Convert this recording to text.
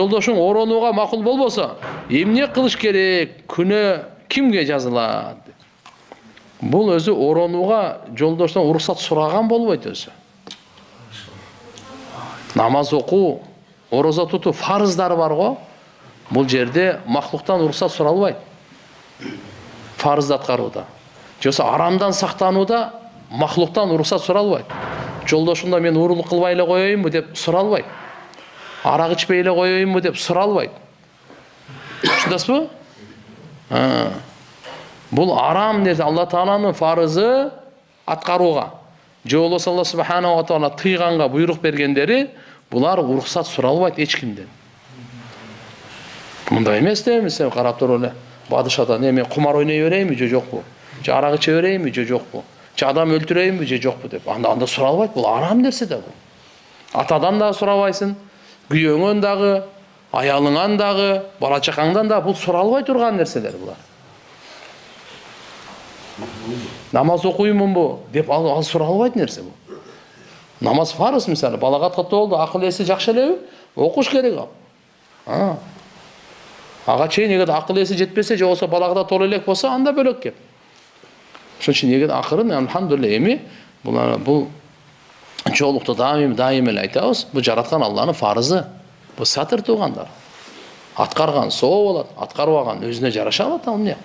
жолдошуң оронууга макул болбосо, эмне кылыш керек? Күнөө кимге жазылат? Бул өзү оронууга жолдоштон уруксат сураган болбойт өзү. Намаз окуу, орозо тутуу фарыздары бар го. Бул жерде махлуктан уруксат суралбайт. Фарызды аткарууда. Жоса арамдан сактанууда махлуктан уруксат суралбайт. Жолдошумда мен уурулук кылбай эле коеюнбу деп суралбайт. Арак ичпей эле коеюнбу деп суралбайт. Түшүнөсүзбү? Бул арам нерсе, Алла Тааланын фарызы аткарууга. Же болбосо Алла Субханаху ва Таала тыйганга буйрук бергендери, булар уруксат суралбайт эч кимден. Мындай эмес да, мисалы карап туруп эле падышадан эме кумар ойной берейинби же жокпу? Же арак иче берейинби же жокпу? Же адам өлтүрөйүнбү же жокпу деп. Анда суралбайт, бул арам нерсе да бул. Атадан да сурабайсың, күйөөңөн дагы, аялыңан дагы, бала чакаңдан да бул суралбай турган нерселер булар. Намаз окуймунбу деп ал суралбайт нерсе бул. Намаз фарыз, мисалы, балага катты болду, акыл эси жакшы элеби? Окуш керек ал. Ага чейин эгер акыл эси жетпесе, же болсо балага да толо элек болсо, анда бөлөк кеп. Ошон үчүн эгер акырын, алхамдулилlah, эми бул чоолукта дайым эле айтабыз, бул жараткан Алланын фарызы. Бул сатыр туугандар. Аткарган соо болот, аткарбаган өзүнө жараша алат ал эмне?